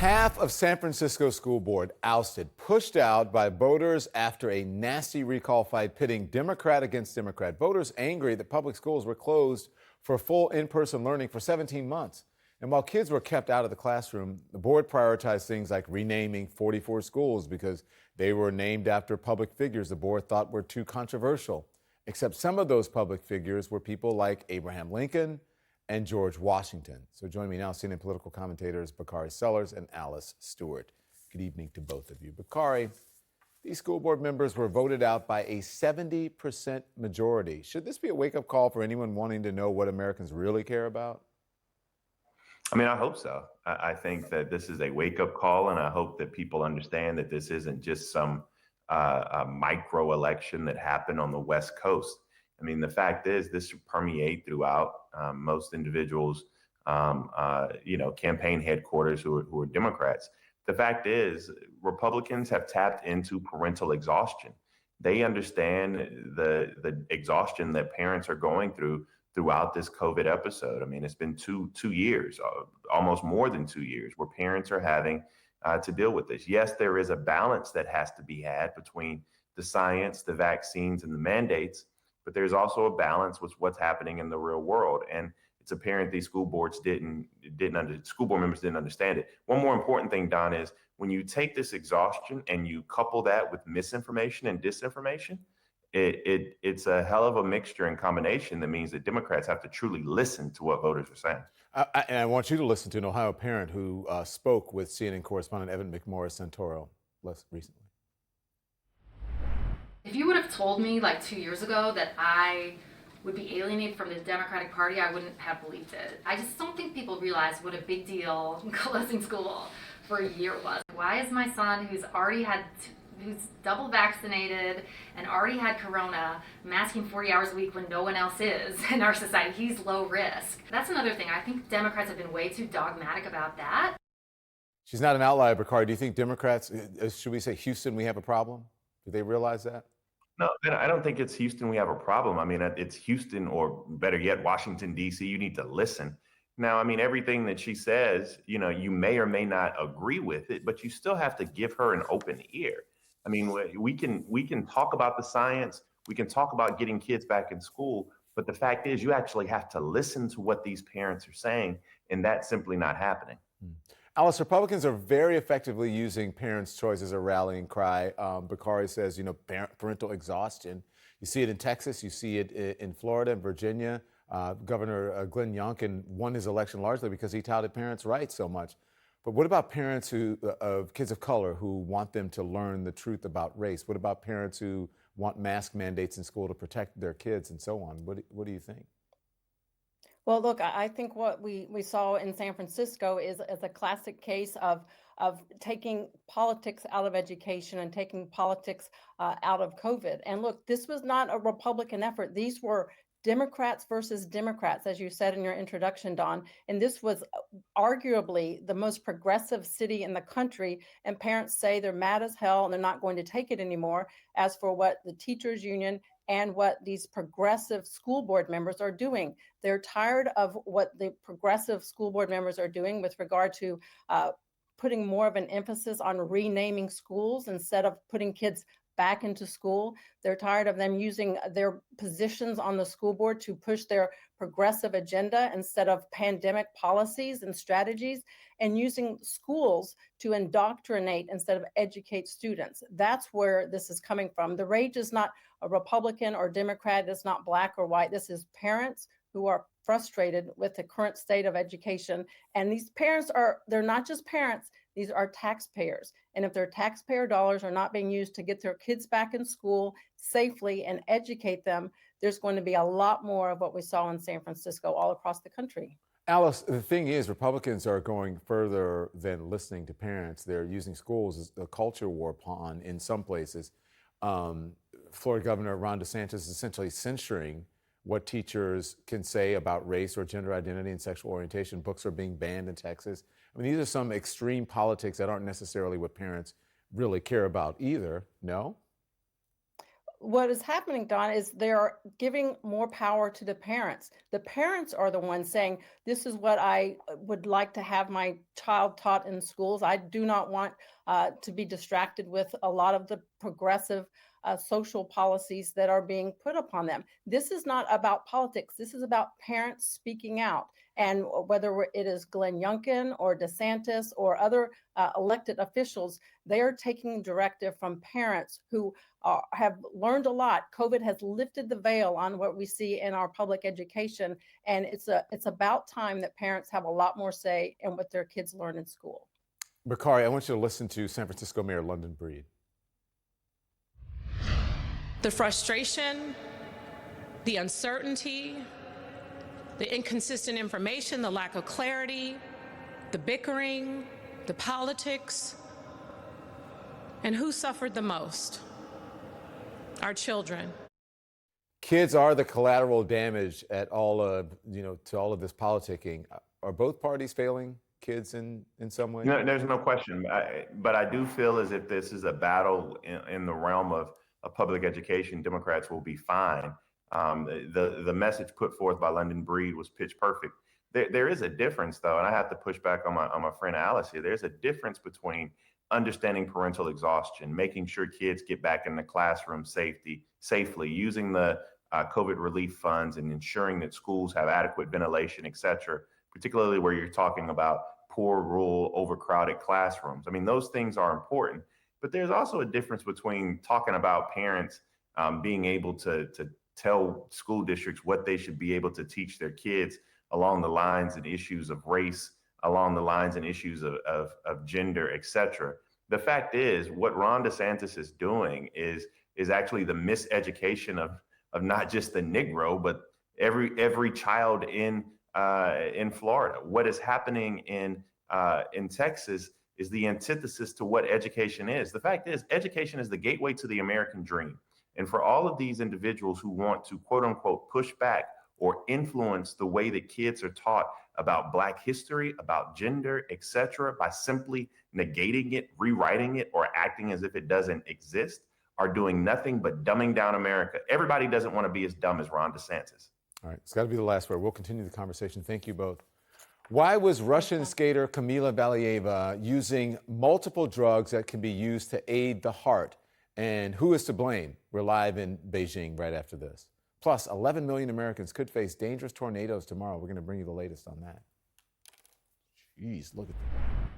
Half of San Francisco school board ousted, pushed out by voters after a nasty recall fight pitting Democrat against Democrat. Voters angry that public schools were closed for full in-person learning for 17 months. And while kids were kept out of the classroom, the board prioritized things like renaming 44 schools because they were named after public figures the board thought were too controversial. Except some of those public figures were people like Abraham Lincoln and George Washington. So join me now, CNN political commentators Bakari Sellars and Alice Stewart. Good evening to both of you. Bakari, these school board members were voted out by a 70% majority. Should this be a wake-up call for anyone wanting to know what Americans really care about? I mean, I hope so. I think that this is a wake-up call, and I hope that people understand that this isn't just some micro election that happened on the West Coast. I mean, the fact is, this should permeate throughout most individuals, campaign headquarters who are Democrats. The fact is, Republicans have tapped into parental exhaustion. They understand the exhaustion that parents are going through throughout this COVID episode. I mean, it's been two years, almost more than 2 years, where parents are having to deal with this. Yes, there is a balance that has to be had between the science, the vaccines, and the mandates, but there's also a balance with what's happening in the real world. And it's apparent these school board members didn't understand it. One more important thing, Don, is when you take this exhaustion and you couple that with misinformation and disinformation, it's a hell of a mixture and combination that means that Democrats have to truly listen to what voters are saying. And I want you to listen to an Ohio parent who spoke with CNN correspondent Evan McMorris-Santoro recently. If you would have told me like 2 years ago that I would be alienated from the Democratic Party, I wouldn't have believed it. I just don't think people realize what a big deal closing school for a year was. Why is my son, who's double vaccinated and already had corona, masking 40 hours a week when no one else is in our society? He's low risk. That's another thing. I think Democrats have been way too dogmatic about that. She's not an outlier, Bakari. Do you think Democrats, should we say Houston, we have a problem? Do they realize that? No, I don't think it's Houston we have a problem. I mean, it's Houston, or better yet, Washington, D.C. You need to listen. Now, I mean, everything that she says, you may or may not agree with it, but you still have to give her an open ear. I mean, we can talk about the science, we can talk about getting kids back in school, but the fact is you actually have to listen to what these parents are saying, and that's simply not happening. Alice, Republicans are very effectively using parents' choice as a rallying cry. Bakari says, parental exhaustion. You see it in Texas, you see it in Florida and Virginia. Governor Glenn Youngkin won his election largely because he touted parents' rights so much. But what about parents of kids of color who want them to learn the truth about race? What about parents who want mask mandates in school to protect their kids and so on? What do you think? Well, look, I think what we saw in San Francisco is a classic case of taking politics out of education and taking politics out of COVID. And look, this was not a Republican effort. These were Democrats versus Democrats, as you said in your introduction, Don. And this was arguably the most progressive city in the country. And parents say they're mad as hell and they're not going to take it anymore. As for what the teachers union and what these progressive school board members are doing, they're tired of what the progressive school board members are doing with regard to putting more of an emphasis on renaming schools instead of putting kids back into school. They're tired of them using their positions on the school board to push their progressive agenda instead of pandemic policies and strategies, and using schools to indoctrinate instead of educate students. That's where this is coming from. The rage is not a Republican or Democrat. It's not black or white. This is parents who are frustrated with the current state of education. And these parents they're not just parents, these are taxpayers. And if their taxpayer dollars are not being used to get their kids back in school safely and educate them, there's going to be a lot more of what we saw in San Francisco all across the country. Alice, the thing is, Republicans are going further than listening to parents. They're using schools as a culture war pawn in some places. Florida Governor Ron DeSantis is essentially censoring what teachers can say about race or gender identity and sexual orientation. Books are being banned in Texas. I mean, these are some extreme politics that aren't necessarily what parents really care about either, no? what is happening, Don, is they're giving more power to the parents. The parents are the ones saying, this is what I would like to have my child taught in schools. I do not want to be distracted with a lot of the progressive social policies that are being put upon them. This is not about politics. This is about parents speaking out. And whether it is Glenn Youngkin or DeSantis or other elected officials, they are taking directive from parents who have learned a lot. COVID has lifted the veil on what we see in our public education, and it's about time that parents have a lot more say in what their kids learn in school. Bakari, I want you to listen to San Francisco Mayor London Breed. The frustration, the uncertainty, the inconsistent information, the lack of clarity, the bickering, the politics, and who suffered the most? Our children. Kids are the collateral damage at all of, to all of this politicking. Are both parties failing kids in some way? No, there's no question. But I do feel as if this is a battle in the realm of public education. Democrats will be fine. The message put forth by London Breed was pitch perfect. There is a difference, though, and I have to push back on my friend Alice here. There's a difference between understanding parental exhaustion, making sure kids get back in the classroom safely, using the COVID relief funds and ensuring that schools have adequate ventilation, et cetera, particularly where you're talking about poor, rural, overcrowded classrooms. I mean, those things are important, but there's also a difference between talking about parents being able to tell school districts what they should be able to teach their kids along the lines and issues of race, along the lines and issues of gender, et cetera. The fact is, what Ron DeSantis is doing is actually the miseducation of not just the Negro, but every child in Florida. What is happening in Texas is the antithesis to what education is. The fact is, education is the gateway to the American dream. And for all of these individuals who want to, quote unquote, push back or influence the way that kids are taught about Black history, about gender, et cetera, by simply negating it, rewriting it, or acting as if it doesn't exist, are doing nothing but dumbing down America. Everybody doesn't want to be as dumb as Ron DeSantis. All right, it's got to be the last word. We'll continue the conversation. Thank you both. Why was Russian skater Kamila Valieva using multiple drugs that can be used to aid the heart? And who is to blame? We're live in Beijing right after this. Plus, 11 million Americans could face dangerous tornadoes tomorrow. We're going to bring you the latest on that. Jeez, look at that.